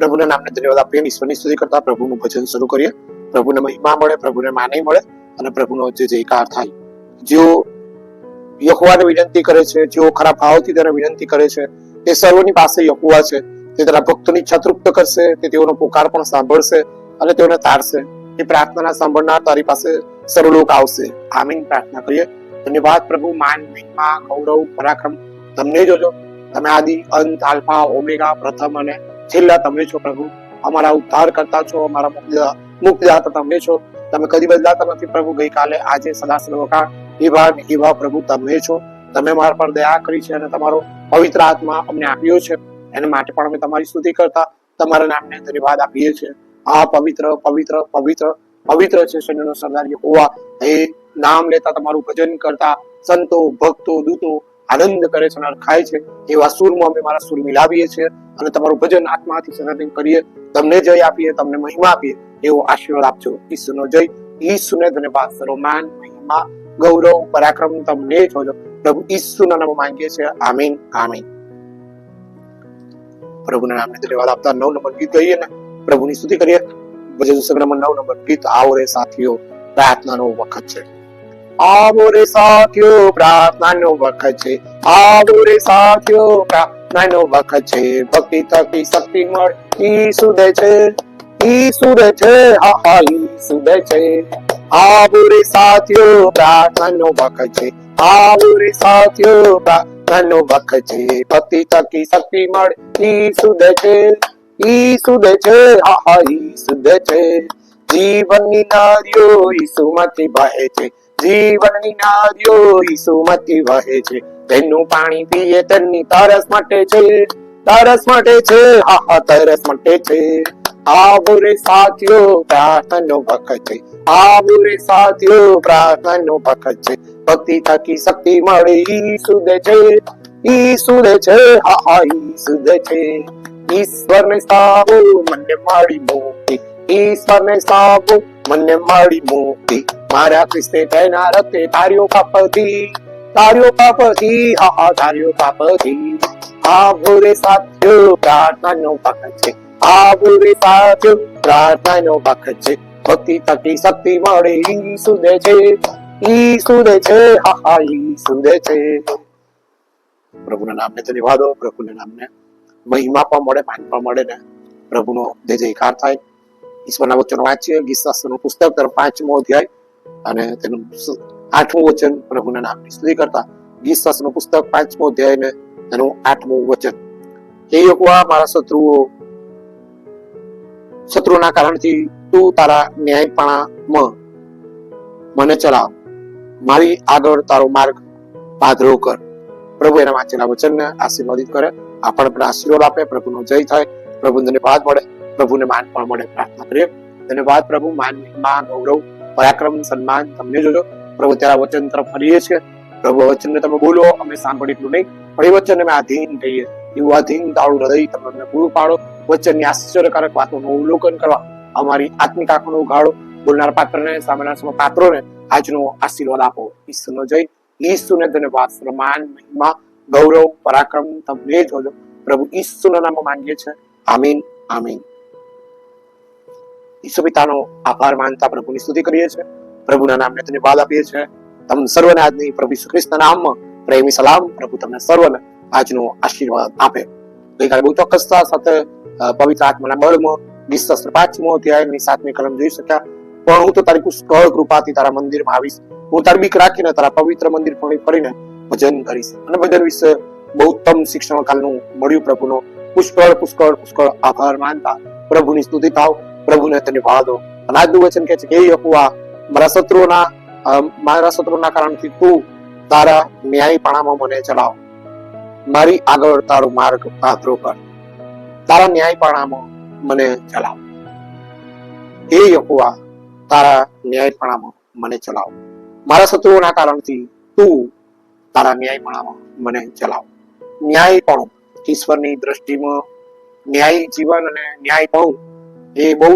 પ્રભુના નામને ધન્યવાદ આપીએ, ઈશ્વરની સ્તુતિ કરતા પ્રભુનું ભજન શરૂ કરીએ. પ્રભુને મહિમા મળે, પ્રભુને માને મળે અને પ્રભુનો જે જયકાર થાય. જેઓ યહોવાને વિનંતી કરે છે, જેઓ ખરા ભાવથી તેને વિનંતી કરે છે, તે સર્વની પાસે યહોવા છે. તે તેના ભક્તોની ઈચ્છા તૃપ્ત કરશે, તે તેઓનો પુકાર પણ સાંભળશે અને તેઓને તારશે. એ પ્રાર્થના સાંભળનાર તારી પાસે સર્વલોક આવશે. આમીન. પ્રાર્થના કરીએ. ધન્યવાદ પ્રભુ, માન, મહિમા, ગૌરવ, પરાક્રમ તમને જોજો. તમે આદિ, અંત, આલ્ફા, ઓમેગા, પ્રથમ અને છેલ્લા તમે છો પ્રભુ. અમારા ઉદ્ધાર કરતા છો, અમારા મુક્તિદાતા તમે છો. તમે કદી બદલાતા નથી પ્રભુ. ગઈકાલે, આજે, સદા સર્વકાળ એવા પ્રભુ તમે છો. તમે મારા પર દયા કરી છે અને તમારો પવિત્ર આત્મા અમને આપ્યો છે. એના માટે પણ અમે તમારી સ્તુતિ કરતા તમારા નામને ધન્યવાદ આપીએ છીએ. આ પવિત્ર પવિત્ર પવિત્ર પવિત્ર છે સૈન્યનો સરદાર યહોવા. એ નામ લેતા, તમારું ભજન કરતા સંતો, ભક્તો, દૂતો આનંદ કરે છે અને ખાય છે. એવા સૂરમાં અમે મારા સૂર મિલાવીએ છીએ અને તમારું ભજન આત્માથી સનાતન કરીએ. તમને જય આપીએ, તમને મહિમા આપીએ. એવો આશીર્વાદ આપજો. ઈસુનો જય, ઈસુને ધન્યવાદ. સર્વમાન, મહિમા, ગૌરવ, પરાક્રમ તમને જ હોજો. પ્રભુ ઈસુના નામમાં માંગીએ છીએ. આમીન, આમીન. પ્રભુના નામને ધન્યવાદ આપતા 9 નંબર ગીત ગાઈએ ને પ્રભુની સ્તુતિ કરીએ. ભજન સંગ્રહમાં 9 નંબર ગીત. આવો રે સાથીઓ, પ્રાર્થનાનો વખત છે. આવો રે સાથીઓ, પ્રાર્થનાનો વખત છે. આવો રે સાથીઓ, પ્રાર્થનાનો વખત છે. ભક્તિ થકી શક્તિ મળે, ઈસુ દે છે, ઈસુ દે છે, હા હા ઈસુ દે છે. આવો રે સાથીઓ, પ્રાર્થનાનો વખત છે. આવો રે સાથીઓ, પ્રાર્થનાનો વખત છે. ભક્તિ થકી શક્તિ મળે, ઈસુ દે છે, ઈસુ દે છે, હા હા ઈસુ દે છે. જીવનની નદીઓ ઈસુમાંથી વહે છે. જીવનની નદીઓ ઈસુમાંથી વહે છે. તેનું પાણી પીએ તેની તરસ માટે છે, તરસ માટે છે, હા હા તરસ માટે છે. આવો રે સાથીઓ, પ્રાર્થનાનો વખત છે. આવો રે સાથીઓ, પ્રાર્થનાનો વખત છે. ભક્તિ થકી શક્તિ મળે, ઈસુ દે છે, ઈસુ દે છે, હા હા ઈસુ દે છે. ઈશ્વરને સાવો મને મળી મુક્તિ, ઈશ્વરને સાવો મને મળી મુક્તિ. મારા ક્રિસ્તે તેના રક્તે તાર્યો પાપથી, તાર્યો પાપથી, હા હા તાર્યો પાપથી. આવો રે સાથીઓ, પ્રાર્થનાનો વખત છે. આવો રે સાથીઓ, પ્રાર્થનાનો વખત છે. ભક્તિ થકી શક્તિ મળે, ઈસુ દે છે, ઈસુ દે છે, હા હા ઈસુ દે છે. પ્રભુના નામને ધન્યવાદો. પ્રભુના નામને મહિમા પણ મળે, માન પણ મળે ને પ્રભુનો જય જયકાર થાય. ઈશ્વરના વચનો વાંચીએ. ગીતશાસ્ત્રનું પુસ્તક 5મો અધ્યાય અને તેનું 8મું વચન. પ્રભુના નામની સ્તુતિ કરતા ગીતશાસ્ત્રનું પુસ્તક 5મો અધ્યાય ને તેનું 8મું વચન. હે યહોવા, મારા શત્રુના કારણથી તું તારા ન્યાયપણામાં મને ચલાવ. મારી આગળ તારો માર્ગ પાધરો કર. પ્રભુ એના વાંચેલા વચનને આશીર્વાદિત કરે, આપણને આશીર્વાદ આપે. પ્રભુનો જય થાય, પ્રભુને ધન્યવાદ મળે, પ્રભુને માન પણ મળે. પ્રાર્થના કરીએ. ધન્યવાદ પ્રભુ, માન, મહિમા, ગૌરવ, પરાક્રમ, સન્માન તમને જોજો. પ્રભુ ત્યારે વચન તરફ ફરીએ છીએ. પ્રભુ વચનને તમે બોલો, અમે સાંભળી એટલું નહીં, પણ એ વચનને અમે આધીન થઈએ. એવું આધીન તાળું હૃદય તમે અમને પૂરું પાડો. વચનની આશ્ચર્યકારક વાતોનું અવલોકન કરવા અમારી આત્મિક આંખોનો ઉઘાડો. બોલનાર પાત્રને, સામેના પાત્રોને આજનો આશીર્વાદ આપો. ઈસુનો જય, ઈસુને ધન્યવાદ. સન્માન, મહિમા, ગૌરવ, પરાક્રમ તમને જ હોજો. પ્રભુ ઈસુના નામમાં માંગીએ છીએ. આમીન, આમીન. ઈસુ પિતાનો આભાર માનતા પ્રભુની સ્તુતિ કરીએ છીએ. પ્રભુના નામને ધન્યવાદ આપીએ છીએ. તમને સર્વને આજની પ્રભુ ઈસુ ખ્રિસ્તના નામમાં પ્રેમી સલામ. પ્રભુ તમને સર્વને આજનો આશીર્વાદ આપે. ગઈકાલે બહુ ચોક્કસતા સાથે પવિત્ર આત્માના બળમાં ગીતશાસ્ત્ર 5મો અધ્યાયની 7મી કલમ જોઈ શક્યા. પણ હું તો તારી પુષ્કળ કૃપાથી તારા મંદિરમાં આવીશ. હું તારી બીક રાખીને તારા પવિત્ર મંદિર ફરીને ભજન કરીશ. અને ભજન વિશે બહુ ઉત્તમ શિક્ષણ કાલનું મળ્યું. પ્રભુનો પુષ્કળ પુષ્કળ પુષ્કળ આભાર માનતા પ્રભુની સ્તુતિ થાવ, પ્રભુને ધન્યવાદો. અને આજનું વચન કહે છે કે યહોવા, મારા શત્રુના કારણથી તું તારા ન્યાયપણામાં મને ચલાવ. મારી આગળ તારો માર્ગ પાધરો કર. તારા ન્યાયપણામાં મને ચલાવ. હે યહોવા, તારા ન્યાયપણામાં મને ચલાવ. મારા શત્રુઓના કારણથી તું તારા ન્યાયપણામાં મને ચલાવ. ન્યાયપણું ઈશ્વરની દ્રષ્ટિમાં ન્યાયી જીવન અને ન્યાયપણું એ બહુ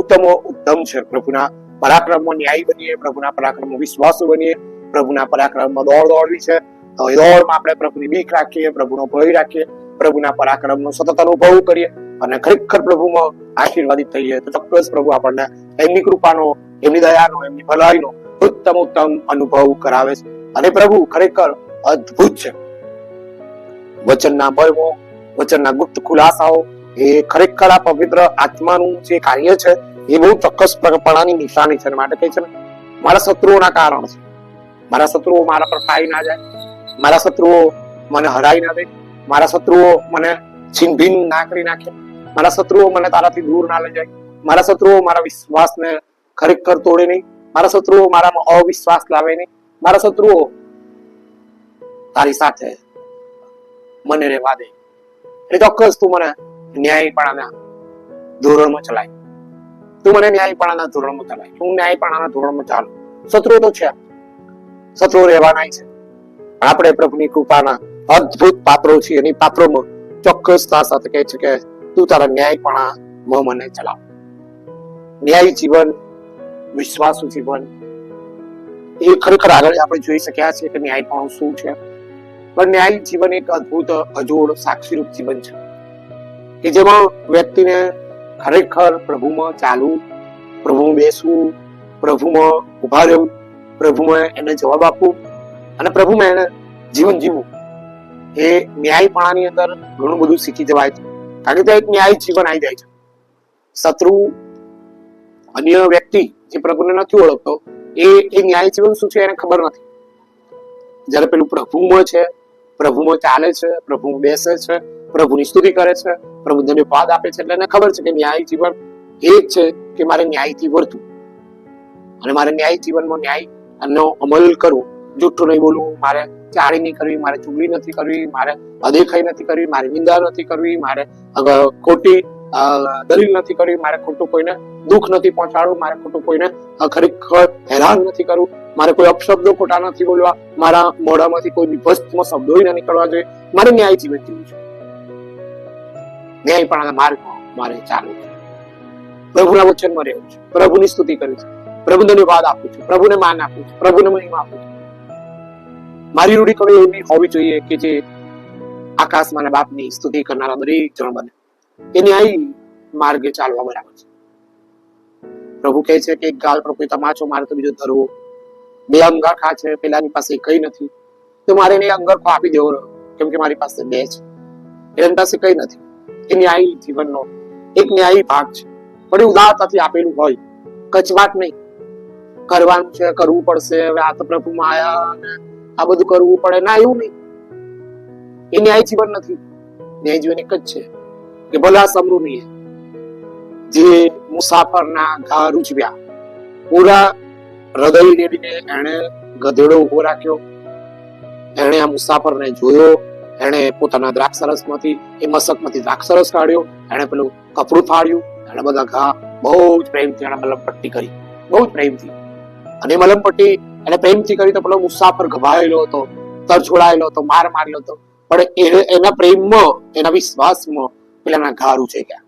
ઉત્તમ છે. પ્રભુના પરાક્રમમાં ન્યાયી બનીએ, પ્રભુના પરાક્રમમાં વિશ્વાસુ બનીએ, પ્રભુના પરાક્રમમાં દોડવી છે. તો એ દોડમાં આપણે પ્રભુની બીક રાખીએ, પ્રભુનો ભય રાખીએ, પ્રભુના પરાક્રમનો સતત અનુભવ કરીએ અને ખરેખર પ્રભુમાં આશીર્વાદિત થઈએ તો ચોક્કસ પ્રભુ આપણને એમની કૃપાનો, એમની દયાનો, એમની ભલાઈનો ઉત્તમ અનુભવ કરાવે છે. અને પ્રભુ ખરેખર અદ્ભુત છે. વચનના મર્મો, વચનના ગુપ્ત ખુલાસાઓ એ ખરેખર આ પવિત્ર આત્માનું જે કાર્ય છે એ બહુ ચોક્કસપણાની નિશાની છે. માટે કહે છે ને, મારા શત્રુઓના કારણ છે. મારા શત્રુઓ મારા પર પાઈ ના જાય, મારા શત્રુઓ મને હરાઈ ના દે, મારા શત્રુઓ મને છીનભીન ના કરી નાખે, મારા શત્રુઓ મને તારાથી દૂર ના લઈ જાય, મારા શત્રુઓ મારા વિશ્વાસને ખરેખર તોડે નહીં, મારા શત્રુઓ મારામાં અવિશ્વાસ લાવે નહીં, મારા શત્રુઓ તારી સાથે મને રહેવા દે. એટલે ચોક્કસ તું મને ન્યાયપણાના ધોરણમાં ચલાય, તું મને ન્યાયપણાના ધોરણમાં ચલાય, હું ન્યાયપણાના ધોરણમાં ચાલું. શત્રુઓ તો છે, શત્રુઓ રહેવાના છે. આપણે પ્રભુની કૃપાના અદ્ભુત પાત્રો છીએ. એની પાત્રોમાં ચોક્કસતા સાથે કહે છે કે તું તારા ન્યાયપણામાં મને ચલાવ. ન્યાયી જીવન, વિશ્વાસુ જીવન, એ ખરેખર આગળ આપણે જોઈ શક્યા છીએ કે ન્યાયપણું શું છે. પણ ન્યાયી જીવન એક અદ્ભુત, અજોડ, સાક્ષીરૂપ જીવન છે કે જેમાં વ્યક્તિને ખરેખર પ્રભુમાં ચાલવું, પ્રભુમાં બેસવું, પ્રભુમાં ઉભા રહેવું, પ્રભુમાં એને જવાબ આપવું અને પ્રભુમાં એને જીવન જીવવું, એ ન્યાયપણાની અંદર ઘણું બધું શીખી જવાય છે. કારણ કે ત્યાં એક ન્યાય જીવન આવી જાય છે. શત્રુ, અન્ય વ્યક્તિ જે પ્રભુને નથી ઓળખતો, એ ન્યાય જીવન શું છે એને ખબર નથી. જયારે પેલું પ્રભુમાં છે, પ્રભુમાં ચાલે છે, પ્રભુમાં બેસે છે, પ્રભુની સ્તુતિ કરે છે, પ્રભુ ધન્યવાદ આપે છે, એટલે એને ખબર છે કે ન્યાય જીવન એ જ છે કે મારે ન્યાયથી વર્તવું અને મારે ન્યાય જીવનમાં ન્યાયનો અમલ કરવો. જૂઠું નહીં બોલવું, મારે ચાળી નહીં કરવી, મારે ચુગલી નથી કરવી, મારે અદેખાઈ નથી કરવી, મારે નિંદા નથી કરવી, મારે ખોટી દલીલ નથી કરવી, મારે ખોટું કોઈને દુઃખ નથી પહોંચાડવું, મારે ખોટું કોઈને ખરેખર હેરાન નથી કરવું, મારે કોઈ અપશબ્દો ખોટા નથી બોલવા, મારા મોઢામાંથી કોઈ વિભસ્મ શબ્દો ન નીકળવા જોઈએ. મારે ન્યાય જીવન જીવવું છે, ન્યાયપણાના માર્ગમાં મારે ચાલવું છે, પ્રભુના વચનમાં રહેવું છે, પ્રભુની સ્તુતિ કરવી છે, પ્રભુને ધન્યવાદ આપું છું, પ્રભુને માન આપું છું, પ્રભુને મહિમા આપું છું. મારી રૂઢી કવિ એવી હોવી જોઈએ કે જે આકાશમાં બાપની સ્તુતિ કરનારા દરેક જણ બને. એ ન્યાયી માર્ગે ચાલવા બરાબર છે. પ્રભુ કહે છે કે એક ગાલ પર કોઈ તમાચો મારે તો બીજો ધરવો, બે અંગરખા છે, પેલાની પાસે કઈ નથી તો મારે એને અંગરખો આપી દેવો, કેમ કે મારી પાસે બે છે, એની પાસે કઈ નથી. એ ન્યાયી જીવનનો એક ન્યાયી ભાગ છે. પણ ઉદારતાથી આપેલું હોય, કચવાટ નહીં. કરવાનું છે, કરવું પડશે, હવે આ તો પ્રભુમાં આયા અને આ બધું કરવું પડે, ના, એવું નહીં. એ ન્યાય જીવન નથી. ન્યાય જીવન એક જ છે કે ભલા સમૃદ્ધિ જે મુસાફરના ઘા રૂચવ્યા, પૂરા હૃદય રેડીને એને ગધેડો ઉભો રાખ્યો, એને આ મુસાફરને જોયો, એને પોતાના દ્રાક્ષરસમાંથી, એ મસકમાંથી દ્રાક્ષરસ કાઢ્યો, એને પેલું કપડું ફાડ્યું, એને બધા ઘા બહુ જ પ્રેમથી એને મલમપટ્ટી કરી, બહુ જ પ્રેમથી. અને મલમપટ્ટી એને પ્રેમથી કરી તો પેલો મુસાફર ગભાયેલો હતો, તરછોડાયેલો હતો, માર માર્યો હતો, પણ એના પ્રેમમાં, એના વિશ્વાસમાં પેલાના ઘા રૂચે ગયા.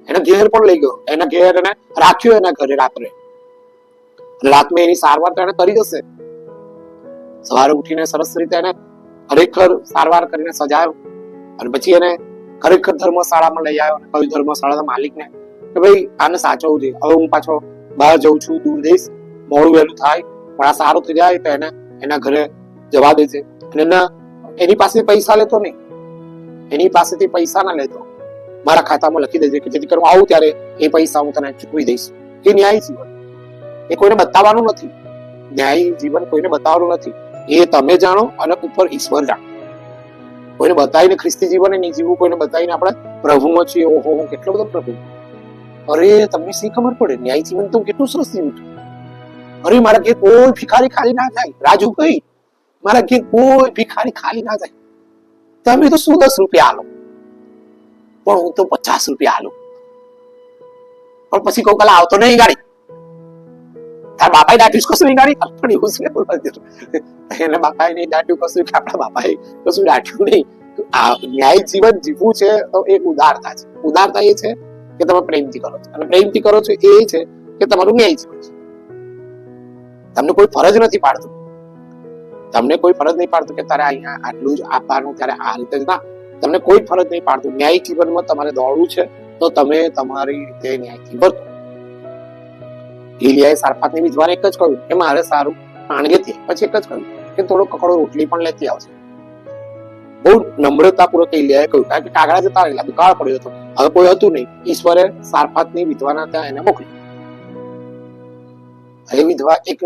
એના ઘેર પણ લઈ ગયો, એના ઘેર એને રાખ્યો, એના ઘરે રાત્રે. રાતમાં એની સારવાર તો એને કરી જશે. સવારે ઉઠીને સરસ રીતે એને ખરેખર સારવાર કરીને સજાયો અને પછી એને ખરેખર ધર્મશાળામાં લઈ આવ્યો. અને કહ્યું ધર્મશાળાના માલિકને કે ભાઈ આને સાચવવું જોઈએ, હવે હું પાછો બહાર જઉં છું, દૂર જઈશ, મોડું વહેલું થાય, પણ આ સારું થઈ જાય તો એને એના ઘરે જવા દેજે. અને એની પાસે પૈસા લેતો નહીં, એની પાસેથી પૈસા ના લેતો, મારા ખાતામાં લખી દેજે કે જેથી કરીને આવું ત્યારે એ પૈસા હું તને ચૂકવી દઈશ. એ ન્યાયી જીવન, એ કોઈને બતાવવાનું નથી. ન્યાયી જીવન કોઈને બતાવવાનું નથી, એ તમે જાણો અને ઉપર ઈશ્વર જાણો. કોઈને બતાવીને ખ્રિસ્તી જીવન નહીં જીવવું, કોઈને બતાવીને આપણે પ્રભુમાં છીએ, ઓહો હું કેટલો બધો પ્રભુ. અરે તમને શી ખબર પડે, ન્યાય જીવન તો કેટલું સરસ જીવું છું. અરે મારા ઘેર કોઈ ભિખારી ખાલી ના જાય, રાજુ કઈ મારા ઘેર કોઈ ભિખારી ખાલી ના જાય. તમે તો શું 10 રૂપિયા આલો, પણ હું તો 50 રૂપિયા આલું. પણ પછી કહું કલા આવતો નહીં ગાડી, તારા બાપાએ દાટ્યું કશું નહીં ગાડી, પણ એવું છે બોલવા એને બાપાએ નહીં દાટ્યું કશું, કે આપણા બાપાએ કશું દાટ્યું નહીં. ન્યાય જીવન જીવવું છે તો એક ઉદારતા છે. ઉદારતા એ છે કે તમે પ્રેમથી કરો છો, અને પ્રેમથી કરો છો એ છે કે તમારું ન્યાય જીવન છે. તમને કોઈ ફરજ નથી પાડતું, તમને કોઈ ફરજ નહીં પાડતું કે તારે અહીંયા આટલું જ આપવાનું, ત્યારે આ રીતે જ ના, તમને કોઈ ફરજ નહીં પાડતું. ન્યાય જીવનમાં તમારે દોડવું છે, તો તમે તમારી રીતે ન્યાયથી વર્તો. એલિયાએ સારફાતની વિધવાને એક જ કહ્યું કે મારે સારું પાણી લેતી, પછી એક જ કહ્યું કે થોડો કકડો રોટલી પણ લેતી આવશે. બહુ નમ્રતાપૂર્વક એલિયાએ કહ્યું, કારણ કે કાગડા જતા રહેલા, દુકાળ પડ્યો હતો, હવે કોઈ હતું નહીં. ઈશ્વરે સારફાતની વિધવાના ત્યાં એને મોકલી. એ વિધવા એક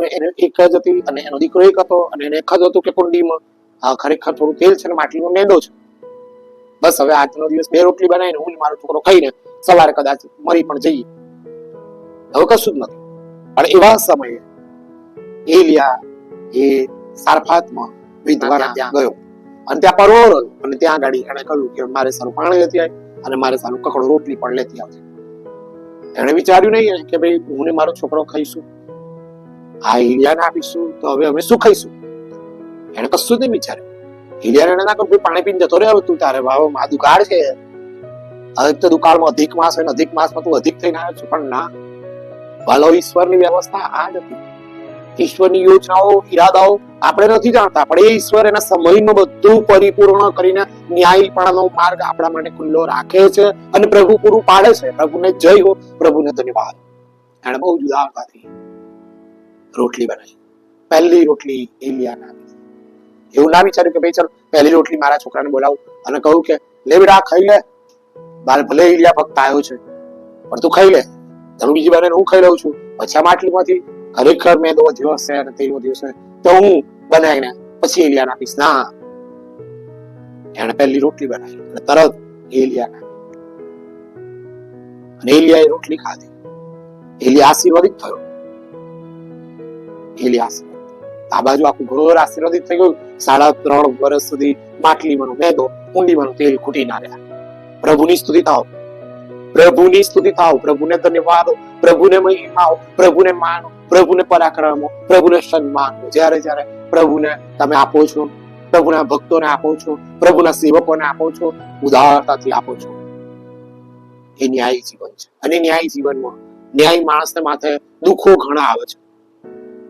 જ હતી અને એનો દીકરો એક હતો, અને એને એક જ હતું કે કુંડીમાં ખરેખર થોડું તેલ છે ને માટલીનો મેંદો છે. બસ હવે આજનો દિવસ 2 રોટલી બનાવીને હું મારો છોકરો ખાઈને સવારે કદાચ મરી પણ જઈએ, હવે કશું જ નથી. પણ એવા સમયે એલિયા એ સારફાતમાં વિધવાના ત્યાં ગયો અને ત્યાં પરોળ અને ત્યાં ગાડી એને કહ્યું કે મારે સારું પાણી લેતી આવે અને મારે સારું કકડો રોટલી પણ લેતી આવજે. એને વિચાર્યું નહીં કે ભાઈ હું ને મારો છોકરો ખાઈશું, આ એલિયાને આપીશું તો હવે અમે શું ખાઈશું. એને કશું જ નહીં વિચાર્યું. એલિયાને ના કહ્યું પાણી પીને જતો રહે, હવે તું તારે ભાવ આ દુકાળ છે, હવે તો દુકાળમાં અધિક માસ હોય, અધિક માસમાં તું અધિક થઈને આવ્યો છું. પણ ના, ભલો ઈશ્વરની વ્યવસ્થા આ જ હતી. ઈશ્વરની યોજનાઓ, ઈરાદાઓ આપણે નથી જાણતા, પણ એ ઈશ્વર એના સમયમાં બધું પરિપૂર્ણ કરીને ન્યાયપણાનો માર્ગ આપણા માટે ખુલ્લો રાખે છે અને પ્રભુ પૂરું પાડે છે. પ્રભુને જય હો, પ્રભુને ધન્યવાદ. એને બહુ જુદાથી રોટલી બનાવી. પહેલી રોટલી એલિયાને આપી. એવું ના વિચાર્યું કે ભાઈ ચાલ પહેલી રોટલી મારા છોકરાને બોલાવું અને કહું કે લે બેટા ખાઈ લે, ભલે એલિયા ભક્ત આવ્યો છે પણ તું ખાઈ લે, તમે બીજી બાને હું ખાઈ લઉં છું, પછી આ માટલીમાંથી ખરેખર મેં વધ્યો હશે અને તેલ વધ્યો હશે તો હું બનાવીને પછી એલિયાને આપીશ. ના, એને પહેલી રોટલી બનાવી અને તરત એલિયાને આપી અને એલિયાએ રોટલી ખાધી. એલિયા આશીર્વાદિત થયો. એલિયા આ બાજુ આખું ઘર આશીર્વાદિત થઈ ગયું. 3.5 વર્ષ સુધી માટલીમાં મેદો, ઊંડીમાં તેલ ખૂટી ના રહ્યા. પ્રભુની સ્તુતિ થાવ, પ્રભુની સ્તુતિ થાવ, પ્રભુને ધન્યવાદ, પ્રભુને મહિમા, પ્રભુને માનો, પ્રભુને પરાક્રમો, પ્રભુને સન્માન. જ્યારે જ્યારે પ્રભુને તમે આપો છો, પ્રભુના ભક્તોને આપો છો, પ્રભુના સેવકોને આપો છો, ઉદારતાથી આપો છો, એ ન્યાયી જીવન છે. અને ન્યાયી જીવનમાં ન્યાયી માણસને માથે દુઃખો ઘણા આવે છે.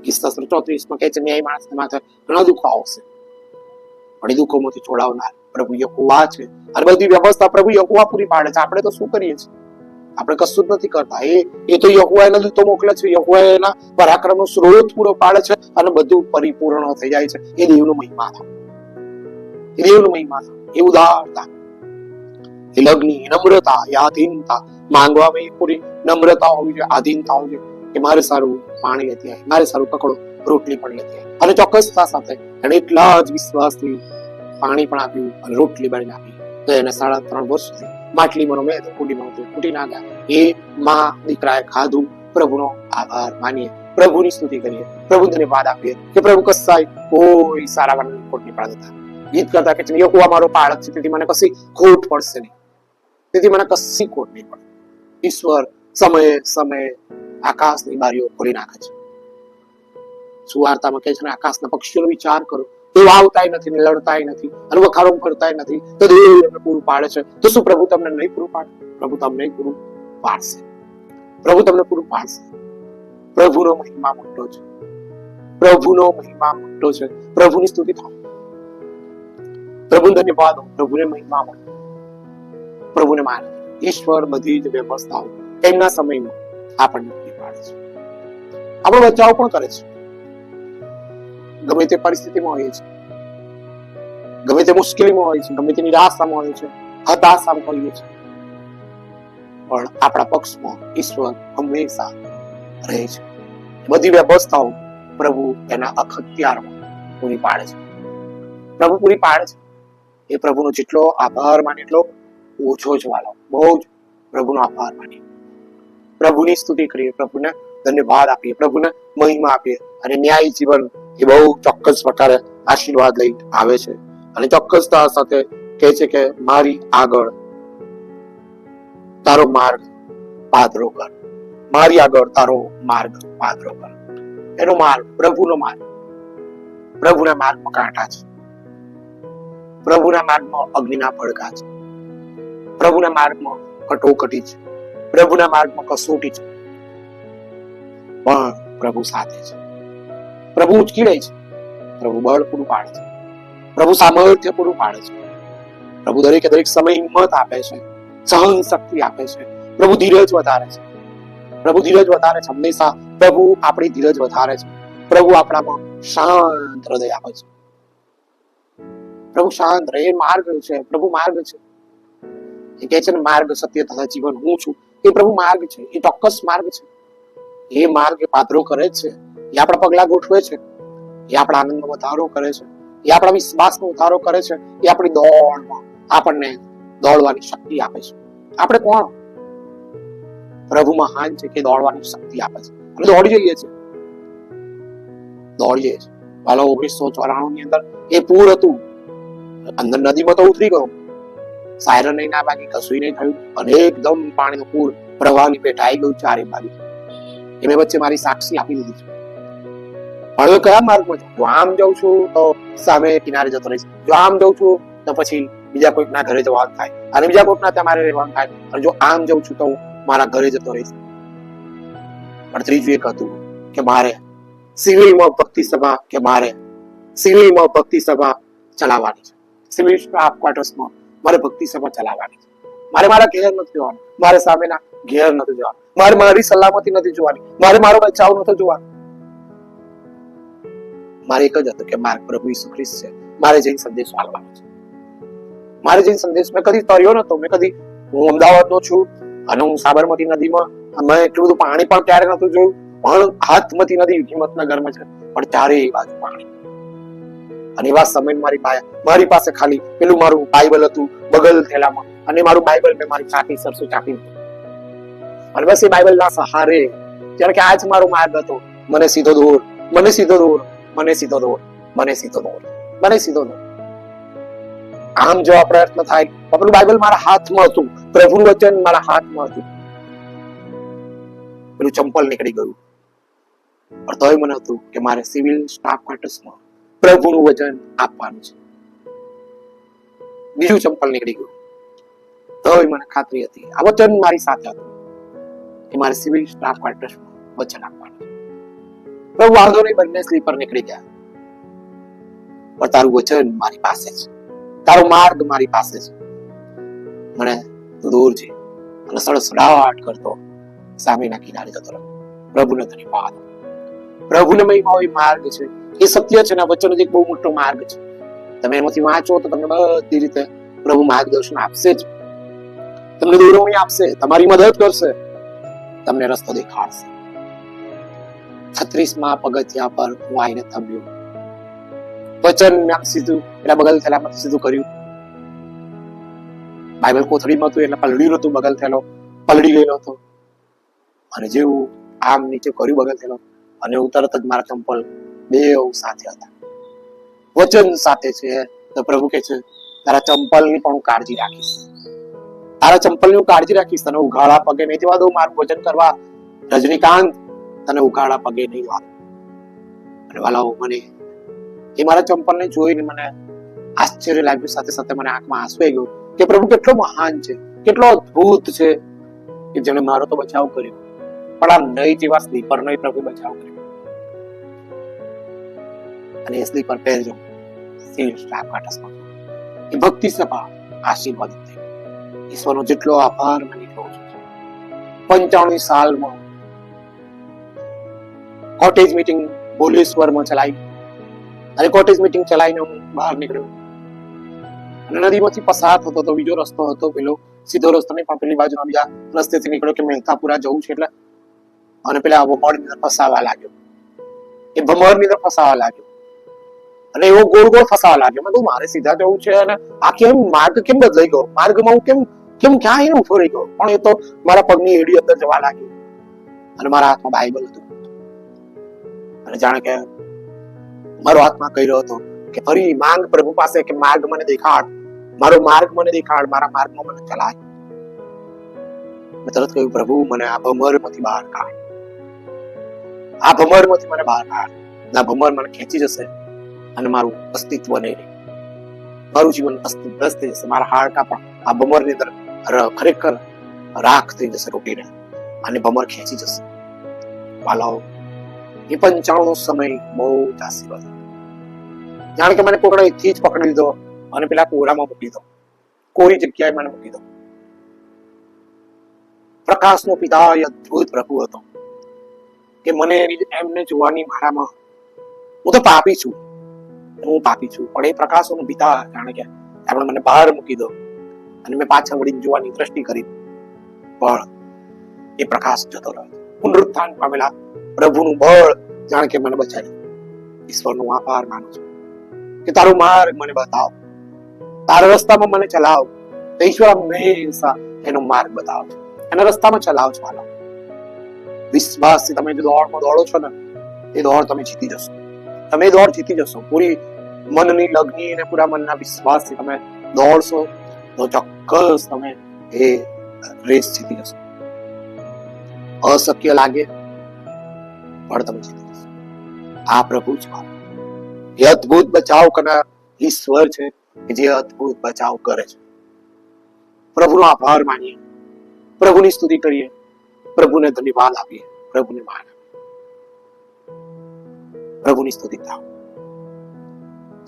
કિસ્સા 34 કહે છે ન્યાયી માણસને માથે ઘણા દુઃખો આવશે, પણ એ દુઃખોમાંથી છોડાવનાર પ્રભુ યહોવા છે. અને બધી વ્યવસ્થા પ્રભુ યહોવા પૂરી પાડે છે. આપણે તો શું કરીએ છીએ? આપણે કશું જ નથી કરતા. એ તો યહોવા એના દૂતો મોકલે છે, યહોવા એના પરાક્રમનો સ્ત્રોત પૂરો પાડે છે અને બધું પરિપૂર્ણ થઈ જાય છે. એ દેવનો મહિમા થાય, એ દેવનો મહિમા થાય, એ ઉદારતા, એ લગ્ની નમ્રતા, એ આધીનતા. માંગવામાં એ પૂરી નમ્રતા હોવી જોઈએ, આધીનતા હોવી જોઈએ કે મારે સારું પાણી લેતી આવે, મારે સારું કકડો રોટલી પણ લેતી આવે. અને ચોક્કસતા સાથે એને એટલા જ વિશ્વાસથી પાણી પણ આપ્યું અને રોટલી બનાવીને આપી. તો એને 3.5 વર્ષ સુધી માટલીમાં મેં કુંડીમાં ખૂટી ના ગયા. એ માં દીકરાએ ખાધું. પ્રભુનો આભાર માનીએ, પ્રભુની સ્તુતિ કરીએ, પ્રભુ ધન્યવાદ આપીએ કે પ્રભુ કસાય કોઈ સારા વાનની ખોટ નહીં પાડતા. ગીત કરતા કે યહોવા મારો પાળક છે, તેથી મને કશી ખોટ પડશે નહીં, તેથી મને કશી ખોટ નહીં પડે. ઈશ્વર સમયે સમયે આકાશની બારીઓ ખોલી નાખે છે. સુવાર્તામાં કહે છે ને આકાશના પક્ષીઓનો વિચાર કરો, તે વાવતાય નથી ને લડતાય નથી અને વખારો કરતાય નથી, તો દેવ એમને પૂરું પાડે છે. તો શું પ્રભુ તમને નહીં પૂરું પાડે? પ્રભુ તમને પૂરું પાડશે, પ્રભુ તમને પૂરું પાડશે. પ્રભુનો મહિમા મોટો છે, પ્રભુનો મહિમા મોટો છે. પ્રભુની સ્તુતિ થાવ, પ્રભુ ધન્યવાદ, પ્રભુને મહિમા મળે, પ્રભુને માને. ઈશ્વર બધી જ વ્યવસ્થાઓ એમના સમયમાં આપણને પૂરી પાડે છે, આપણો બચાવ પણ કરે છે. ગમે તે પરિસ્થિતિમાં હોય છે, ગમે તે મુશ્કેલીમાં હોય છે, ગમે તે નિરાશામાં હોય છે, હતાશામાં હોઈએ છે, પણ આપણા પક્ષમાં ઈશ્વર હંમેશા રહે છે. બધી વ્યવસ્થાઓ પ્રભુ એના અખત્યારમાં પૂરી પાડે છે. પ્રભુ પૂરી પાડે છે. એ પ્રભુનો જેટલો આભાર માને એટલો ઓછો જ વાલો. બહુ જ પ્રભુનો આભાર માનીએ, પ્રભુની સ્તુતિ કરીએ, પ્રભુને ધન્યવાદ આપીએ, પ્રભુને મહિમા આપીએ. અને ન્યાયી જીવન એ બહુ ચોક્કસ પ્રકારે આશીર્વાદ લઈ આવે છે. અને ચોક્કસતા સાથે કહે છે કે મારી આગળ તારો માર્ગ પાદરો કર, મારી આગળ તારો માર્ગ પાદરો કર. એનો માર્ગ પ્રભુનો માર્ગ. પ્રભુના માર્ગમાં કાંટા છે, પ્રભુના માર્ગમાં અગ્નિના ભડકા છે, પ્રભુના માર્ગમાં કટોકટી છે, પ્રભુના માર્ગમાં કસોટી છે, પણ પ્રભુ સાથે છે. પ્રભુ ઉચકી લે છે, પ્રભુ બળ પૂરું પાડે છે, પ્રભુ સામર્થ્ય પૂરું પાડે છે, પ્રભુ દરેકે દરેક સમય હિંમત આપે છે, સહન શક્તિ આપે છે, પ્રભુ ધીરજ વધારે છે. પ્રભુ ધીરજ વધારે છે. હંમેશા પ્રભુ આપણી ધીરજ વધારે છે. પ્રભુ આપણામાં શાંત હૃદય આપે છે. પ્રભુ શાંત રહે. એ માર્ગ છે. પ્રભુ માર્ગ છે. એ કહે છે ને, માર્ગ, સત્ય તથા જીવન હું છું. એ પ્રભુ માર્ગ છે. એ ચોક્કસ માર્ગ છે. એ માર્ગ એ પાત્રો કરે છે. એ આપણા પગલા ગોઠવે છે. એ આપણા આનંદમાં વધારો કરે છે. એ આપણા વિશ્વાસનો વધારો કરે છે. એ આપણી દોડમાં આપણને દોડવાની શક્તિ આપે છે. આપણે કોણ? પ્રભુ મહાન છે કે દોડવાની શક્તિ આપે છે. આપણે દોડી જઈએ છીએ. દોડી જઈએ છીએ. હાલો, 1994 ની અંદર એ પૂર હતું. અંદર નદીમાં તો ઉતરી ગયો. સાયરન નહીં ના વાગી, કશું નહીં થયું. અને એકદમ પાણીનું પૂર પ્રવાહની પેટાઈ ગયું ચારે બાજુ. એ મેં વચ્ચે મારી સાક્ષી આપી દીધી છે. હવે કયા માર્ગમાં છું? જો આમ જાઉં છું તો સામે કિનારે જતો રહીશ. જો આમ જાઉં છું તો પછી બીજા કોઈકના ઘરે જવાનું થાય, અને બીજા કોઈકના ત્યાં મારે રહેવાનું થાય. અને જો આમ જાઉં છું તો મારા ઘરે જતો રહીશ. પણ ત્રીજું એક હતું કે મારે સિવિલમાં ભક્તિ સભા ચલાવવાની છે. સિવિલ સ્ટાફ ક્વાર્ટર્સમાં મારે ભક્તિ સભા ચલાવવાની છે. મારે મારા ઘેર નથી જવાનું. મારે સામેના ઘેર નથી જવાનું. મારે મારી સલામતી નથી જોવાની. મારે મારો બચાવ નથી જોવાનો. મારે એક જ હતું કે મારે પ્રભુ ઈસુ ખ્રિસ્ત છે. મારે જઈને સંદેશ આપવાનો છે. મારે જઈને સંદેશ મેં કદી તર્યો નતો. હું અમદાવાદનો છું અને હું સાબરમતી નદીમાં મેં એટલું બધું પાણી પણ ક્યારે નતું જોયું. પણ હાથમતી નદી હિંમતનગરમાં છે, પણ ચારે બાજુ પાણી. અને એવા સમય મારી પાસે ખાલી પેલું મારું બાઇબલ હતું બગલ થેલામાં, અને મારું બાઇબલ મેં મારી છાતી સરસું ચાપી, અને બસ એ બાઇબલ ના સહારે ત્યારે કે આ જ મારો માર્ગ હતો. મને સીધો દોર, મને સીધો દોર, મને સીધો દોર, મને સીધો દોર, મને સીધો દોર. આમ જો આ પ્રયત્ન થાય, આપણું બાઇબલ મારા હાથમાં હતું, પ્રભુનું વચન મારા હાથમાં હતું. પેલું ચંપલ નીકળી ગયું, પણ તોય મને હતું કે મારે સિવિલ સ્ટાફ ક્વાર્ટર્સમાં પ્રભુનું વચન આપવાનું છે. બીજું ચંપલ નીકળી ગયું, તોય મને ખાતરી હતી, આ વચન મારી સાથે હતું કે મારે સિવિલ સ્ટાફ ક્વાર્ટર્સમાં વચન આપવાનું છે. પ્રભુ વાંધો નહીં, બંને સ્લીપર નીકળી ગયા, પણ તારું વચન મારી પાસે છે, તારો માર્ગ મારી પાસે છે. મને દૂર છે અને સડસડાટ કરતો સામેના કિનારે જતો રહ્યો. પ્રભુને ધન્યવાદ. પ્રભુને મહિમા એ માર્ગ છે, એ સત્ય છે, ને વચન એક બહુ મોટો માર્ગ છે. તમે એમાંથી વાંચો તો તમને બધી રીતે પ્રભુ માર્ગદર્શન આપશે જ, તમને દોરવણી આપશે, તમારી મદદ કરશે, તમને રસ્તો દેખાડશે. 36મા પગથિયા પર હું આવીને થંભ્યો. વચન મેં સીધું પેલા બગલ થેલામાંથી સીધું કર્યું. બાઇબલ કોથળીમાં હતું એટલે પલળ્યું હતું બગલ થેલો, પલળી ગયેલો હતો. અને જેવું આમ નીચે કર્યું બગલ થેલો, અને હું તરત જ મારા ચંપલ બે સાથે હતા. વચન સાથે છે તો પ્રભુ કહે છે તારા ચંપલની પણ હું કાળજી રાખીશ, તારા ચંપલની હું કાળજી રાખીશ. તને ઉઘાડા પગે નહીં જવા દઉં મારું ભજન કરવા. રજનીકાંત, તને ઉઘાડા પગે નહીં જવા દઉં. અને વાલાઓ, મને એ મારા ચંપલને જોઈને મને આશ્ચર્ય લાગ્યું, સાથે સાથે મને આંખમાં આંસુ આવી ગયું કે પ્રભુ કેટલો મહાન છે, કેટલો અદ્ભુત છે કે જેને મારો તો બચાવ કર્યો, પણ આ નહીં જેવા સ્લીપર નહીં પ્રભુ બચાવ કર્યો. અને એ સ્લીપર પહેરજો સિવિલ સ્ટાફ ક્વાર્ટર્સમાં. એ ભક્તિ સભા આશીર્વાદિત થઈ. ઈશ્વરનો જેટલો આભાર માની રહ્યો છું. 95 સાલમાં કોટેજ મીટિંગ ભોલેશ્વરમાં ચલાવી, અને કોટેજ મીટિંગ ચલાવીને હું બહાર નીકળ્યો. અને નદીમાંથી પસાર થતો તો બીજો રસ્તો હતો, પેલો સીધો રસ્તો નહીં, પણ પેલી બાજુના બીજા રસ્તેથી નીકળ્યો કે મહેતાપુરા જવું છે એટલે. અને પેલા ભમરની અંદર ફસાવા લાગ્યો. એ ભમરની અંદર ફસાવા લાગ્યો, અને એવો ગોળ ગોળ ફસાવા લાગ્યો. મેં કહ્યું મારે સીધા જવું છે, અને આ કેમ માર્ગ કેમ બદલાઈ ગયો? માર્ગમાં હું કેમ ક્યાં એને ઉભો રહી ગયો? પણ એ તો મારા પગની એડી અંદર જવા લાગ્યો, અને મારા હાથમાં બાઇબલ હતું. અને જાણે કે મારો હાથમાં કહી રહ્યો હતો કે ફરી માંગ પ્રભુ પાસે કે માર્ગ મને દેખાડ, મારો માર્ગ મને દેખાડ, મારા માર્ગમાં મને ચલાય. મેં તરત કહ્યું પ્રભુ મને આ ભમરમાંથી બહાર કાઢ, આ ભમરમાંથી મને બહાર કાઢ. આ ભમર મને ખેંચી જશે અને મારું અસ્તિત્વ નહીં રહે, મારું જીવન અસ્તિત્વસ્ત થઈ જશે. મારા હાડકા પણ આ ભમરની અંદર ખરેખર રાખ થઈ જશે, રોટીને, અને ભમર ખેંચી જશે. વાલાઓ, એ 95નો સમય બહુ જ આશીર્વાદ. જાણે કે મને કોકડા એથી જ પકડી લીધો અને પેલા કોરામાં મૂકી દીધો, કોરી જગ્યાએ મને મૂકી દીધો. પ્રકાશનો પિતા એ અદ્ભુત પ્રભુ હતો કે મને એમને જોવાની મારામાં, હું તો પાપી છું, પણ એ પ્રકાશનો પિતા જાણે કે આપણે મને બહાર મૂકી દો અને મેં પાછા વળીને જોવાની દ્રષ્ટિ કરી, પણ એ પ્રકાશ જતો રહ્યો. પુનરુત્થાન પામેલા પ્રભુનું બળ જાણે કે મને બચાવી. ઈશ્વરનો આભાર માનું છું કે તારો માર્ગ મને બતાવ, તારા રસ્તામાં મને ચલાવ. ઈશ્વર હંમેશા એનો માર્ગ બતાવો છો, એના રસ્તામાં ચલાવ છો. હાલો વિશ્વાસથી તમે જે દોડમાં દોડો છો ને, એ દોડ તમે જીતી જશો. તમે દોડ જીતી જશો. પૂરી મનની લગ્ની અને પૂરા મનના વિશ્વાસથી તમે દોડશો તો ચોક્કસ તમે એ રેસ જીતી જશો. અશક્ય લાગે પણ તમે જીતી જશો. આ પ્રભુ છે, એ અદ્ભુત બચાવ કરનાર ઈશ્વર છે કે જે અદ્ભુત બચાવ કરે છે. પ્રભુનો આભાર માનીએ, પ્રભુની સ્તુતિ કરીએ, પ્રભુને ધન્યવાદ આપીએ, પ્રભુને માન આપીએ. પ્રભુની સ્તુતિ થાવ.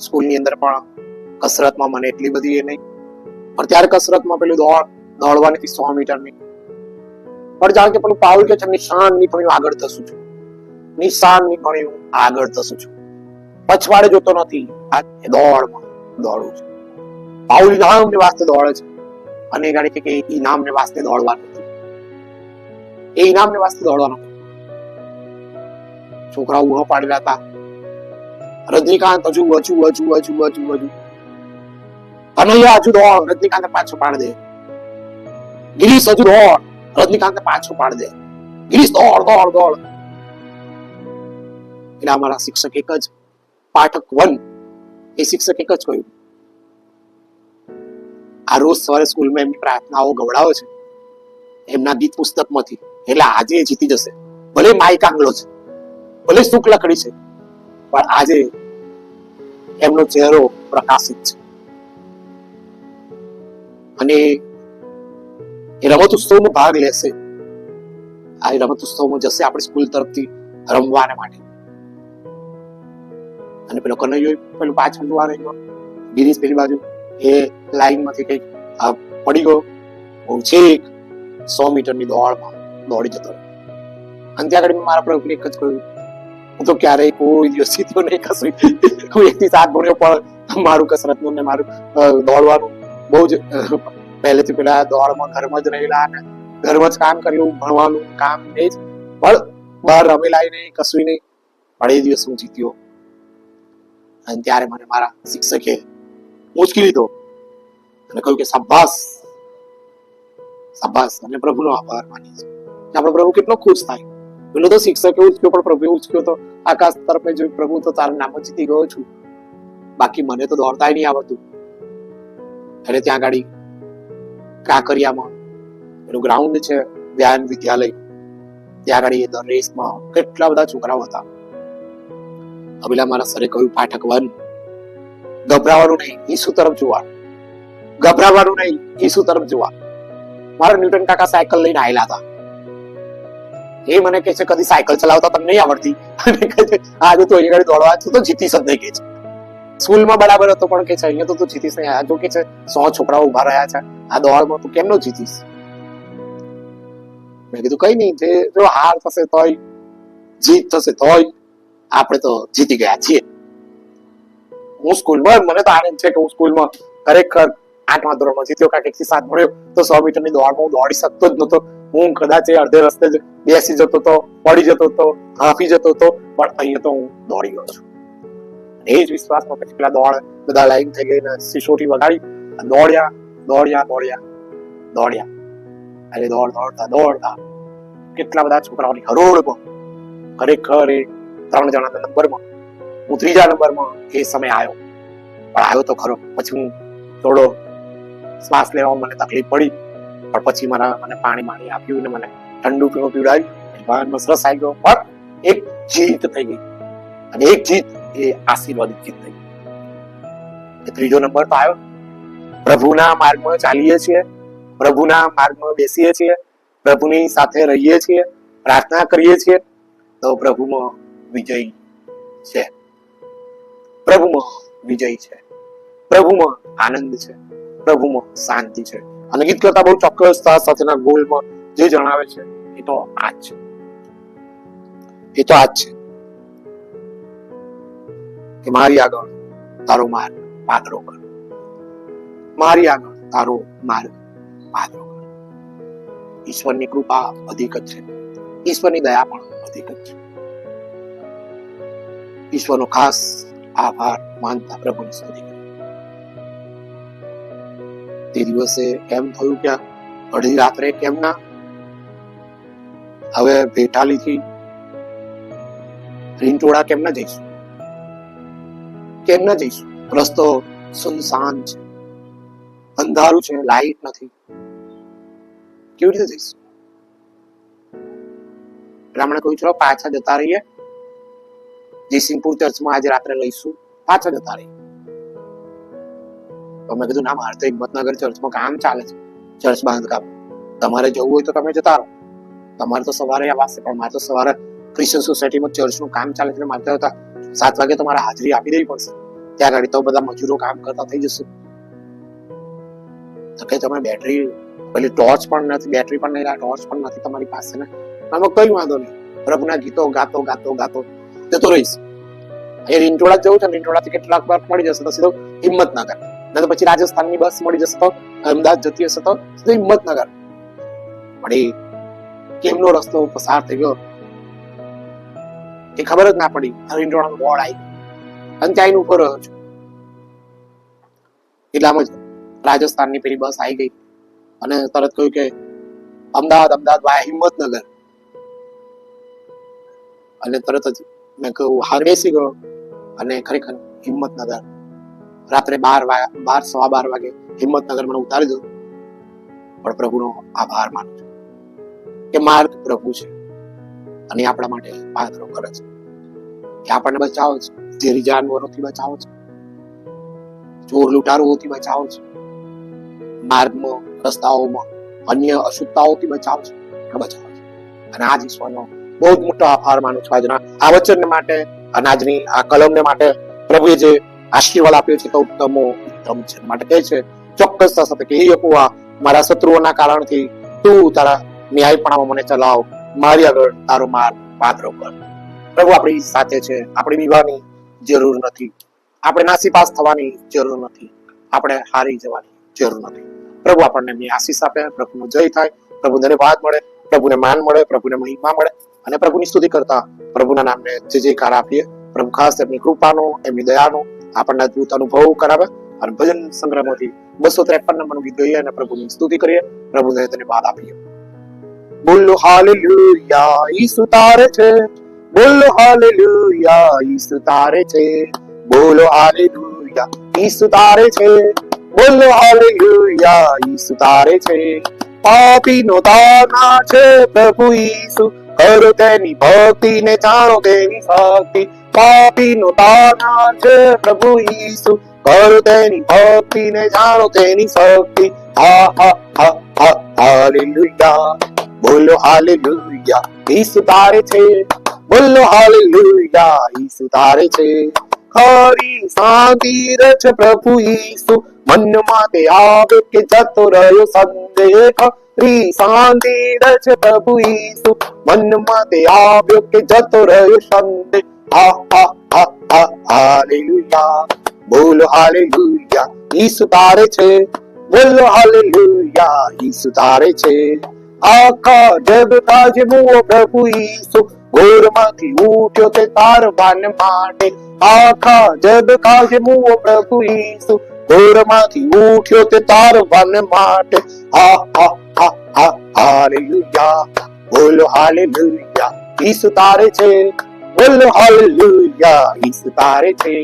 સ્કૂલની અંદર પણ કસરતમાં મને એટલી બધી એ નહીં, પણ ત્યારે કસરતમાં પેલું દોડવાની 100 મીટરની, પણ જાણ કે પેલું પાઉલ કે છે નિશાન ની પણ આગળ ધસું છું, નિશાન ની પણ આગળ ધસું છું, પછવાડે જોતો નથી. આ દોડમાં દોડું છું. પાઉલ ઇનામને વાસ્તે દોડે છે અને જાણે કે ઇનામને વાસ્તે દોડવાનું હતું. એ ઇનામને વાસ્તે દોડવાનું. છોકરાઓ ઉભો પાડેલા હતા. રજનીકાંત હજુ કનૈયા હજુ દોડ, રજનીકાંત પાછો પાડી દે. ગિરીશ હજુ દોડ, રજનીકાંત પાછો પાડી દે. ગિરીશ દોડ દોડ દોડ. એટલે અમારા શિક્ષક એક જ, પાઠક 1, એ શિક્ષક એક જ કહ્યું, આ રોજ સવારે સ્કૂલમાં એમની પ્રાર્થનાઓ ગવડાવે છે એમના ગીત પુસ્તકમાંથી, એટલે આજે જીતી જશે. ભલે માઇક આંગળો છે, ભલે સુક લકડી છે, પણ આજે એમનો ચહેરો પ્રકાશિત છે. અને એ રમત ઉત્સવમાં ભાગ લેશે. આ રમત ઉત્સવમાં જશે આપણે સ્કૂલ તરફથી રમવાના માટે. અને પેલો કનૈયો પેલું પાછળ જોવા રહ્યો, ગિરીશ પેલી બાજુ એ લાઈન માંથી કઈક પડી ગયો, છેક 100 મીટરની દોડમાં દોડી જતો. અને ત્યાં આગળ મારા પ્રભુને એક જ કહ્યું, હું તો ક્યારેય કોઈ દિવસ જીત્યો નહીં કશું. હું 1 થી 7 ભણ્યો, પણ મારું કસરતનું ને મારું દોડવાનું બહુ જ પહેલેથી પેલા દોડમાં ઘરમાં જ રહેલા અને ઘરમાં જ કામ કર્યું, ભણવાનું કામ એ જ, પણ બહાર રમેલા નહીં, કશું નહીં. પણ એ દિવસ હું જીત્યો. અને ત્યારે મને મારા શિક્ષકે ઉંચકી લીધો અને કહ્યું કે શાબાશ શાબાશ. અને પ્રભુનો આભાર માનીએ છીએ. આપણો પ્રભુ કેટલો ખુશ થાય. પેલો તો શિક્ષકે ઉચક્યો, પણ પ્રભુએ ઉચક્યો તો આકાશ તરફ જોઈ, પ્રભુ તો તારું નામ જીતી ગયો છું, બાકી મને તો દોડતા નહીં આવડતું. એટલે ત્યાં ગાડી કાંકરિયામાં પેલું ગ્રાઉન્ડ છે, વ્યાયામ વિદ્યાલય, ત્યાં ગાડી એ રેસમાં કેટલા બધા છોકરાઓ હતા. પેલા મારા સરે કહ્યું, પાઠક 1, ગભરાવાનું નહીં, ઈસુ તરફ જોવા. ગભરાવાનું નહીં, ઈસુ તરફ જોવા. મારા ન્યૂટન કાકા સાયકલ લઈને આવેલા હતા. એ મને કહે છે, કદી સાયકલ ચલાવતા તમને નહીં આવડતી? અને કહે છે, આજે તો અહીંયા ગાડી દોડવા તો જીતીશ જ નહીં. કે છે સ્કૂલમાં બરાબર હતો, પણ કે છે અહીંયા તો તું જીતીશ નહીં. જો કે છે 100 છોકરાઓ ઉભા રહ્યા છે, આ દોડમાં તું કેમનો જીતીશ? મેં કીધું કઈ નહીં, જો હાર થશે તોય, જીત થશે તોય, આપણે તો જીતી ગયા છીએ. હું સ્કૂલમાં, મને તો આનંદ છે કે હું સ્કૂલમાં ખરેખર 8મા ધોરણમાં જીત્યો. કારણ કે 1 થી 7 ભણ્યો તો 100 મીટરની દોડમાં હું દોડી શકતો જ નતો. હું કદાચ અડધે રસ્તે જ બેસી જતો હતો, પડી જતો હતો, હાંફી જતો હતો, પણ અહીંયા તો હું દોડી ગયો છું. એ જ વિશ્વાસમાં પછી પેલા દોડ બધા લાઈન થઈ ગઈ, સિસોટી વગાડી, દોડ્યા દોડ્યા દોડ્યા દોડ્યા. એટલે દોડતા કેટલા બધા છોકરાઓની હરોળમાં ખરેખર એ 3 જણાના નંબરમાં, હું 3જા નંબરમાં એ સમય આવ્યો. પણ આવ્યો તો ખરો. પછી હું થોડો શ્વાસ લેવામાં મને તકલીફ પડી, પણ પછી મને પાણી આપ્યું ને મને ઠંડુ પીણું પીવડાવ્યું. રસ આવી ગયો, પણ એક જીત થઈ ગઈ. અને એક જીત એ આશીર્વાદિત જીત થઈ ગઈ. 3જો નંબર તો આવ્યો. પ્રભુના માર્ગમાં ચાલીએ છીએ, પ્રભુના માર્ગમાં બેસીએ છીએ, પ્રભુની સાથે રહીએ છીએ, પ્રાર્થના કરીએ છીએ, તો પ્રભુમાં વિજય છે. પ્રભુમાં વિજય છે, પ્રભુમાં આનંદ છે, પ્રભુમાં શાંતિ છે. અને ગીત કરતા બહુ ચોક્કસતા સાથેના ગોલમાં જે જણાવે છે એ તો આ જ છે, એ તો આ જ છે કે મારી આગળ તારો માર્ગ પાતળો કર, મારી આગળ તારો માર્ગ પાતળો કર. ઈશ્વરની કૃપા અધિક જ છે, ઈશ્વરની દયા પણ અધિક જ છે. ઈશ્વરનો ખાસ આભાર માનતા પ્રભુની સ્તુતિ કરી. તે દિવસે એમ થયું કે અડધી રાત્રે કેમ ના, હવે ભેટાલીથી રીંટોળા કેમ ના જઈશું, કેમ ના જઈશું? રસ્તો સુનસાન છે, અંધારું છે, લાઈટ નથી, કેવી રીતે જઈશું? બ્રાહ્મણે કહ્યું ચલો પાછા જતા રહીએ, જયસિંહપુર ચર્ચમાં આજે રાત્રે લઈશું, પાછા જતા રહીએ. તો મેં કીધું ના, મારે તો હિંમતનગર ચર્ચમાં કામ ચાલે છે, ચર્ચ બાંધકામ. તમારે જવું હોય તો તમે જતા રહો, તમારે તો સવારે આવશે, પણ મારે તો સવારે ક્રિશ્ચન સોસાયટીમાં ચર્ચનું કામ ચાલે છે, મારે તો 7 વાગે તમારે હાજરી આપી દેવી પડશે. ત્યાં આગળ તો બધા મજૂરો કામ કરતા થઈ જશે. તો કે તમે બેટરી પેલી ટોર્ચ પણ નથી, બેટરી પણ નહીં, ટોર્ચ પણ નથી તમારી પાસે ને, આમાં કઈ વાંધો નહીં, પ્રભુના ગીતો ગાતો ગાતો ગાતો જતો રહીશ. એ રીંટોળા જવું છે, રીંટોળાથી કેટલાક વાર મળી જશે તો સીધો હિંમતનગર, ને તો પછી રાજસ્થાનની બસ મળી જશે તો અમદાવાદ જતી હશે તો સીધો હિંમતનગર. પણ એ કેમનો રસ્તો પસાર થઈ ગયો એ ખબર જ ના પડી. રીંટોળાનું બોર્ડ આવી અને ત્યાં ઉપર રહ્યો છું, એટલામાં જ રાજસ્થાનની પેલી બસ આવી ગઈ અને તરત કહ્યું કે અમદાવાદ, અમદાવાદ વાયા હિંમતનગર. અને તરત જ મેં કહ્યું હાર બેસી ગયો અને ખરેખર હિંમતનગર રાત્રે 12 વાગે હિંમતનગર મને ઉતારી દો. પણ પ્રભુનો આભાર માનું છું કે માર્ગ પ્રભુ છે અને આપણા માટે પાત્રો કરે છે, કે આપણને બચાવો છે, ઝેરી જાનવરોથી બચાવો છે, ચોર લૂંટારુઓથી બચાવો છે, માર્ગમાં રસ્તાઓમાં અન્ય અશુદ્ધતાઓથી બચાવ છે, બચાવ છે. અને આજ ઈશ્વરનો બહુ જ મોટો આભાર માનું છું આજના આ વચન માટે, અનાજની આ કલમને માટે. પ્રભુએ જે આશીર્વાદ આપ્યો છે તો ઉત્તમ છે. માટે કહે છે ચોક્કસતા સાથે કે હે યહોવા, મારા શત્રુઓના કારણથી તું તારા ન્યાયપણામાં મને ચલાવ, મારી આગળ તારો માર્ગ પાતળો કર. પ્રભુ આપણી સાથે છે, આપણે બીવાની જરૂર નથી, આપણે નાસીપાસ થવાની જરૂર નથી, આપણે હારી જવાની જરૂર નથી. પ્રભુ આપણને આશીષ આપે, પ્રભુનો જય થાય, પ્રભુને ધન્યવાદ મળે, પ્રભુને માન મળે, પ્રભુને મહિમા મળે અને પ્રભુની સ્તુતિ કરતા પ્રભુના નામને જય જયકાર આપીએ. પ્રભુ ખાસ એમની કૃપાનો, એમની દયાનો આપણને અદભુત અનુભવ કરાવે. અને ભજન સંગ્રહમાંથી 253 નંબરનું ગીત ગાઈએ અને પ્રભુની સ્તુતિ કરીએ, પ્રભુને ધન્યવાદ આપીએ. બોલો હાલેલુયા, ઈસુ તારે છે, બોલો હાલેલુયા, ઈસુ તારે છે, બોલો હાલેલુયા, ઈસુ તારે છે, બોલો હાલેલુયા, ઈસુ તારે છે. પાપીનો તાના છે પ્રભુ ઈસુ, કરો તેની ભક્તિ ને જાણો તેની શક્તિ. પાપીનો તાના છે પ્રભુ ઈસુ, કરો તેની ભક્તિ ને જાણો તેની શક્તિ. હા હા હા હા હાલેલુયા, બોલો હાલેલુયા, ઈસુ તારે છે, બોલો હાલેલુયા, ઈસુ તારે છે. ખરી શાંતિ છે પ્રભુ ઈસુ, મનમાં તે આવે કે જતો રહ્યો સંદેહ. ખરી શાંતિ છે પ્રભુ ઈસુ, મનમાં તે આવ્યો કે જતો રહ્યો સંદેહ. હા હા હા હા હાલેલુયા, બોલો હાલેલુયા, ઈસુ તારે છે, બોલો હાલેલુયા, ઈસુ તારે છે. આખા જગ કાજે મુઓ પ્રભુ ઈસુ, ગોરમાંથી ઉઠ્યો તે તારવાન માટે. આખા જગ કાજે મુઓ પ્રભુ ઈસુ, ગોરમાંથી ઉઠ્યો તે તારવાન માટે. હા હા હા હા હાલેલુયા, બોલો હાલેલુયા, ઈસુ તારે છે, બોલો હાલેલુયા, ઈસુ તારે છે.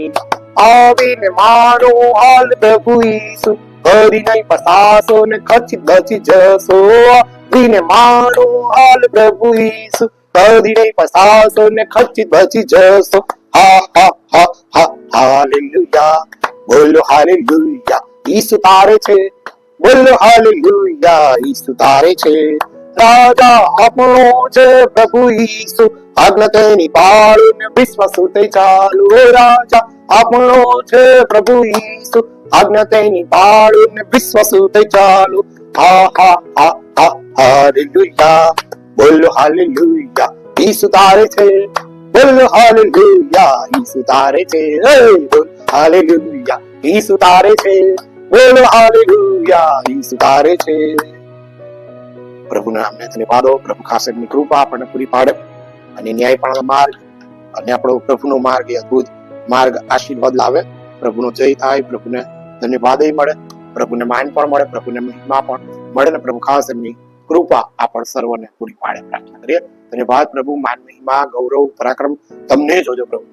આવીને મારો હાલ પ્રભુ ઈસુ, ફરી નહીં પસાસો ને ખચી બચી જશો. આવીને મારો હાલ પ્રભુ ઈસુ, ફરી નહીં પસાસો ને ખચી બચી જશો. હા હા હા હા હાલેલુયા, બોલો હાલેલુયા, ઈસુ તારે છે, બોલો હાલેલુયા, ઈસુ તારે છે. રાજા આપણો છે પ્રભુ ઈસુ, આજ્ઞા તેની પાળીને વિશ્વાસ થઈ ચાલુ. રાજા આપણો છે પ્રભુ ઈસુ, આજ્ઞા તેની પાળીને વિશ્વાસ થઈ ચાલુ. હા હા હા હા હાલેલુયા, બોલો હાલેલુયા, ઈસુ તારે છે, બોલો હાલેલુયા, ઈસુ તારે છે, બોલો હાલેલુયા, ઈસુ તારે છે, બોલો હાલેલુયા, ઈસુ તારે છે. પ્રભુના નામને ધન્યવાદો. પ્રભુ ખાસ એમની કૃપા આપણને પૂરી પાડે અને ન્યાયપણાનો માર્ગ અને આપણો પ્રભુનો માર્ગ એ અદભુત માર્ગ આશીર્વાદ લાવે. પ્રભુનો જય થાય, પ્રભુને ધન્યવાદ મળે, પ્રભુને માન પણ મળે, પ્રભુને મહિમા પણ મળે ને પ્રભુ ખાસ એમની કૃપા આપણ સર્વને પૂરી પાડે. પ્રાર્થના કરીએ. ધન્યવાદ પ્રભુ, માન, મહિમા, ગૌરવ, પરાક્રમ તમને જોજો પ્રભુ.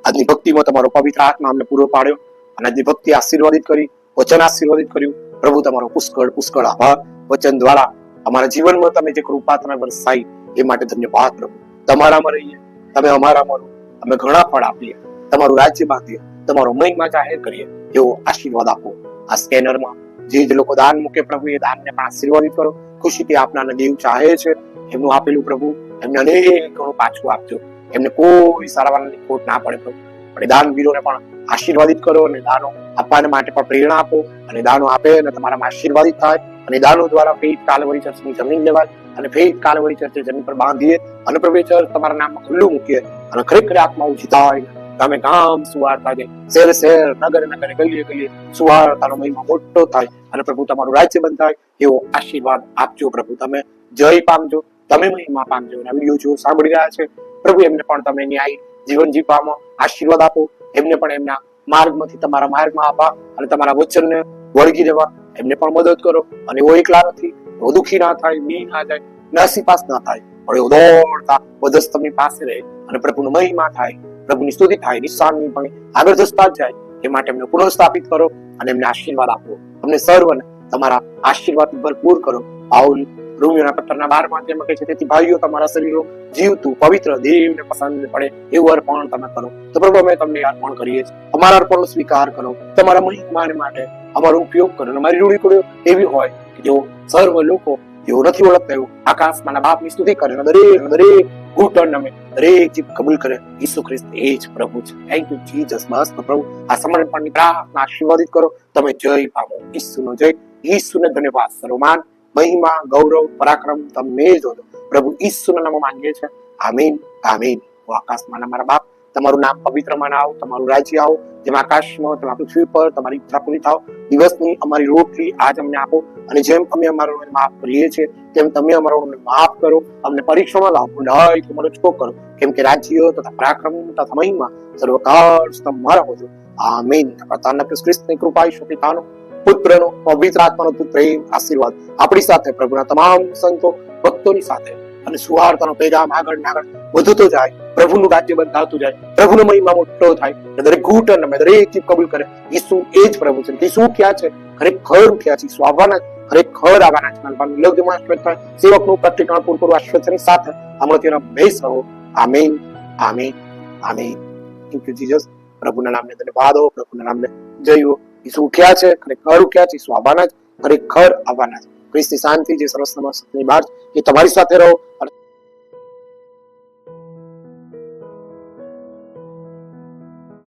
આજની ભક્તિમાં તમારો પવિત્ર આત્મા અમને પૂરો પાડ્યો અને આજની ભક્તિ આશીર્વાદિત કરી, વચન આશીર્વાદિત કર્યું. પ્રભુ તમારો પુષ્કળ પુષ્કળ આભાર. વચન દ્વારા અમારા જીવનમાં તમે જે કૃપા તમે વરસાઈ એ માટે ધન્યવાદ પ્રભુ. તમારામાં રહીએ, તમે અમારામાં રહો, અમે ઘણા ફળ આપીએ, તમારું રાજ્ય બાંધીએ, તમારો મહિમા જાહેર કરીએ એવો આશીર્વાદ આપો. આ સ્કેનરમાં જે લોકો દાન મૂકે પ્રભુ એ દાનને પણ આશીર્વાદિત કરો. ખુશીથી આપનાને દેવ ચાહે છે એમનું આપેલું પ્રભુ એમને અનેક ઘણું પાછું આપજો. એમને કોઈ સારાવારની ખોટ ના પડે પ્રભુ. અને દાનવીરોને પણ આશીર્વાદિત કરો અને દાનો આપવા માટે પણ પ્રેરણા આપો અને દાનો આપે અને તમારામાં આશીર્વાદિત થાય અને દાનો દ્વારા ફેઇથ કાલવરી ચર્ચની જમીન લેવાય અને ફેઇથ કાલવરી ચર્ચે જમીન પર બાંધીએ અને પ્રભુ ચર્ચ તમારા નામમાં ખુલ્લું મૂકીએ અને ખરેખર આત્માઓ જીતાય. તમે ગામ સુવાર્તા છે, શહેર શહેર, નગર નગર, ગલીએ ગલીએ સુવાર્તાનો મહિમા મોટો થાય અને પ્રભુ તમારું રાજ્ય બંધાય એવો આશીર્વાદ આપજો પ્રભુ. તમે જય પામજો, તમે મહિમા પામજો. અને વિડીયો જો સાંભળી રહ્યા છે પ્રભુ એમને પણ તમે ન્યાય જીવન જીવવામાં આશીર્વાદ આપો. એમને પણ એમના માર્ગમાંથી તમારા માર્ગમાં આપવા અને તમારા વચનને વળગી રહેવા એમને પણ મદદ કરો. અને એવો એકલા નથી, એવો દુઃખી ના થાય, બી ના જાય, નાસીપાસ ના થાય, પણ એવો દોડતા વધસ્તમની પાસે રહે અને પ્રભુનો મહિમા થાય, પ્રભુની સ્તુતિ થાય, નિશાનની પણ આગળ જતા જાય એ માટે એમને પુનઃસ્થાપિત કરો અને એમને આશીર્વાદ આપો. અમને સર્વને તમારા આશીર્વાદથી ભરપૂર કરો. પાઉલ રોમિયોના પત્રના 12 અધ્યાયમાં કહે છે, તેથી ભાઈઓ તમારા શરીરો જીવતું પવિત્ર દેવને પસંદ પડે એવું અર્પણ તમે કરો. તો પ્રભુ અમે તમને અર્પણ કરીએ છીએ. અમારા અર્પણનો સ્વીકાર કરો, તમારા મહિમાને માટે અમારો ઉપયોગ કરો. અમારી રૂડી કુડીઓ એવી હોય કે જેઓ સર્વ લોકો જેઓ નથી ઓળખતા એવું આકાશમાંના બાપની સ્તુતિ કરે અને દરેક ઘૂંટણ અમે દરેક જીભ કબૂલ કરે ઈસુ ખ્રિસ્ત એ જ પ્રભુ છે. Thank you Jesus. મસ્ત પ્રભુ આ સમર્પણની પ્રાર્થના આશીર્વાદિત કરો. તમે જય પામો. ઈસુનો જય, ઈસુને ધન્યવાદ, સર્વમાન, મહિમા, ગૌરવ, પરાક્રમ તમને જ દો પ્રભુ. ઈસુના નામમાં માંગીએ છીએ. આમીન, આમીન. આકાશમાં મારા બાપ, તમારું નામ પવિત્રમાં આવો, તમારું રાજ્ય આવો, જેમ આકાશમાં તેમ પૃથ્વી પર તમારી ઈચ્છા પૂરી થાવ. દિવસની અમારી રોટલી આજ અમને આપો અને જેમ અમે અમારું માફ કરીએ છીએ તેમ તમે અમારું માફ કરો. અમને પરીક્ષામાં લાવો, નહીં તમારો છોક કરો, કેમ કે રાજ્ય તથા પરાક્રમ તથા મહિમા સર્વકાળ તમારા હોજો. આમીન. પ્રતાના ખ્રિસ્તની કૃપા, ઈશ્વર પિતાનો, પુત્રનો, પવિત્ર આત્માનો પ્રેમ, આશીર્વાદ આપણી સાથે, પ્રભુના તમામ સંતો ભક્તોની સાથે અને સુવાર્તાનો પેગામ આગળ ને આગળ વધતો જાય, પ્રભુનું રાજ્ય બંધાતું જાય, પ્રભુનો મહિમા મોટો થાય, દરેક ઘૂંટણ અમે દરેક ચીજ કબૂલ કરે ઈસુ એ જ પ્રભુ છે. ઈસુ ક્યાં છે? ખરેખર ઉઠ્યા છે. ઈસુ આવવાના, ખરેખર આવવાના છે. નાનપણ લગ્નમાં આશ્રય થાય, સેવકનું પ્રતિક્રમણ પૂરું આશ્રયની સાથે હમણાં તેના બેસ રહો. આમીન, આમીન, આમીન. Thank you Jesus. પ્રભુના નામને ધન્યવાદ હો, પ્રભુના નામને જય હો. ઈસુ ઉઠ્યા છે, ખરેખર ઉઠ્યા છે. ઈસુ આવવાના જ, ખરેખર આવવાના જ. ખ્રિસ્તી શાંતિ જે સરસ નમસ્તની બાર એ તમારી સાથે રહો.